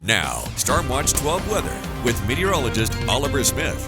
Now, Stormwatch 12 weather with meteorologist Oliver Smith.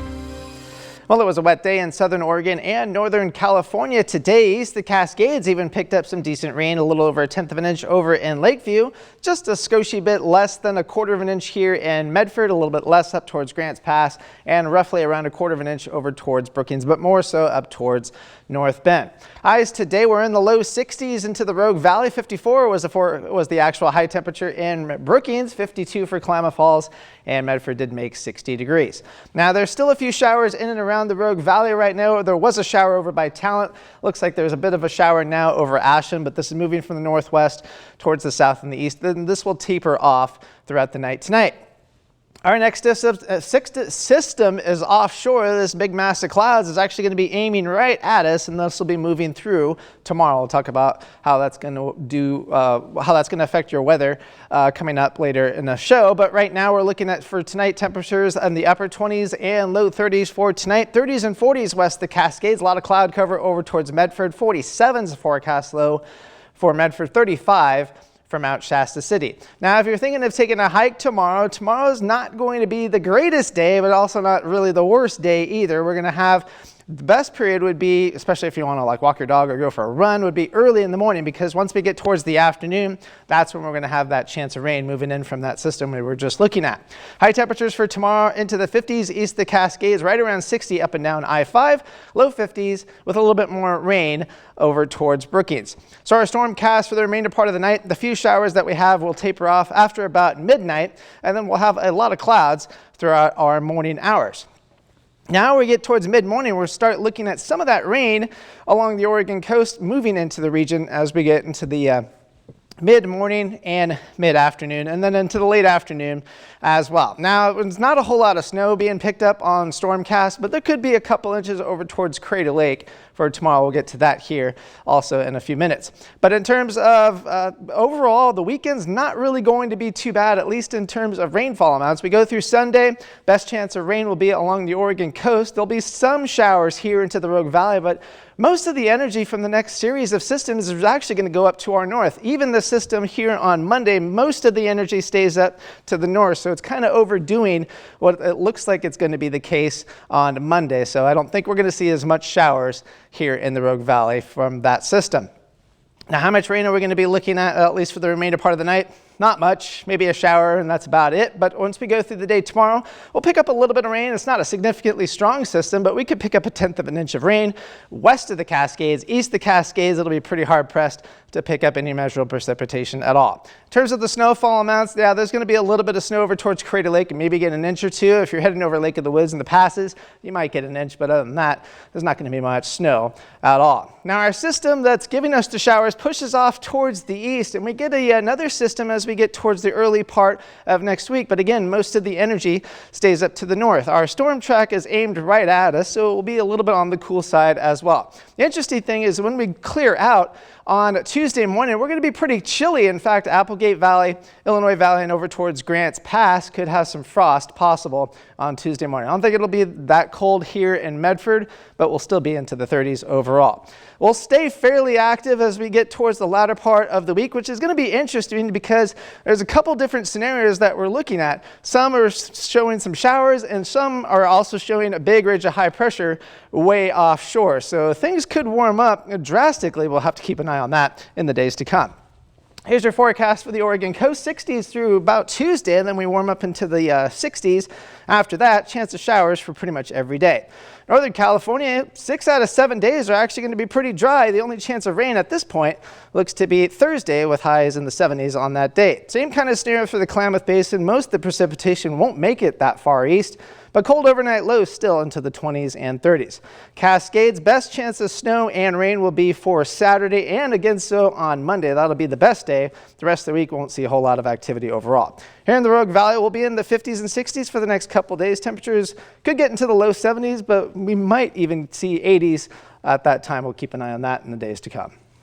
Well, it was a wet day in southern Oregon and northern California today. East the Cascades even picked up some decent rain, a little over 1/10 of an inch over in Lakeview, just a skoshi bit less than 1/4 of an inch here in Medford, a little bit less up towards Grants Pass, and roughly around 1/4 of an inch over towards Brookings, but more so up towards North Bend. Highs today were in the low 60s into the Rogue Valley. 54 was the actual high temperature in Brookings, 52 for Klamath Falls, and Medford did make 60 degrees. Now, there's still a few showers in and around the Rogue Valley right now. There was a shower over by Talent. Looks like there's a bit of a shower now over Ashland, but this is moving from the northwest towards the south and the east. Then this will taper off throughout the night tonight. Our next system is offshore. This big mass of clouds is actually going to be aiming right at us, and this will be moving through tomorrow. We'll talk about how that's going to affect your weather coming up later in the show. But right now we're looking at for tonight temperatures in the upper 20s and low 30s for tonight. 30s and 40s west of the Cascades. A lot of cloud cover over towards Medford. 47's the forecast low for Medford. 35 from Mount Shasta City. Now, if you're thinking of taking a hike tomorrow's not going to be the greatest day, but also not really the worst day either. We're going to have the best period would be, especially if you want to like walk your dog or go for a run, would be early in the morning, because once we get towards the afternoon, that's when we're going to have that chance of rain moving in from that system we were just looking at. High temperatures for tomorrow into the 50s east of the Cascades, right around 60 up and down I-5, low 50s with a little bit more rain over towards Brookings. So our stormcast for the remainder part of the night, the few showers that we have will taper off after about midnight, and then we'll have a lot of clouds throughout our morning hours. Now we get towards mid-morning, we'll start looking at some of that rain along the Oregon coast moving into the region as we get into the mid-morning and mid-afternoon, and then into the late afternoon as well. Now, there's not a whole lot of snow being picked up on Stormcast, but there could be a couple inches over towards Crater Lake for tomorrow. We'll get to that here also in a few minutes. But in terms of overall, the weekend's not really going to be too bad, at least in terms of rainfall amounts. We go through Sunday, best chance of rain will be along the Oregon coast. There'll be some showers here into the Rogue Valley, but most of the energy from the next series of systems is actually going to go up to our north. Even the system here on Monday, most of the energy stays up to the north, so it's kind of overdoing what it looks like it's going to be the case on Monday. So I don't think we're going to see as much showers here in the Rogue Valley from that system. Now, how much rain are we going to be looking at least for the remainder part of the night? Not much, maybe a shower, and that's about it. But once we go through the day tomorrow, we'll pick up a little bit of rain. It's not a significantly strong system, but we could pick up 1/10 of an inch of rain west of the Cascades. East of the Cascades, it'll be pretty hard pressed to pick up any measurable precipitation at all. In terms of the snowfall amounts, yeah, there's going to be a little bit of snow over towards Crater Lake and maybe get an inch or two. If you're heading over Lake of the Woods and the passes, you might get an inch, but other than that, there's not going to be much snow at all. Now, our system that's giving us the showers pushes off towards the east, and we get another system as we get towards the early part of next week. But again, most of the energy stays up to the north. Our storm track is aimed right at us, so it will be a little bit on the cool side as well. The interesting thing is when we clear out on Tuesday morning, we're going to be pretty chilly. In fact, Applegate Valley, Illinois Valley, and over towards Grants Pass could have some frost possible on Tuesday morning. I don't think it'll be that cold here in Medford, but we'll still be into the 30s overall. We'll stay fairly active as we get towards the latter part of the week, which is going to be interesting because there's a couple different scenarios that we're looking at. Some are showing some showers, and some are also showing a big ridge of high pressure way offshore. So things could warm up drastically. We'll have to keep an eye on that in the days to come. Here's your forecast for the Oregon coast, 60s through about Tuesday, and then we warm up into the 60s. After that, chance of showers for pretty much every day. Northern California, 6 out of 7 days are actually going to be pretty dry. The only chance of rain at this point looks to be Thursday with highs in the 70s on that day. Same kind of scenario for the Klamath Basin. Most of the precipitation won't make it that far east, but cold overnight lows still into the 20s and 30s. Cascades, best chance of snow and rain will be for Saturday and again so on Monday. That'll be the best day. The rest of the week won't see a whole lot of activity overall. Here in the Rogue Valley, we'll be in the 50s and 60s for the next couple days. Temperatures could get into the low 70s, but we might even see 80s at that time. We'll keep an eye on that in the days to come.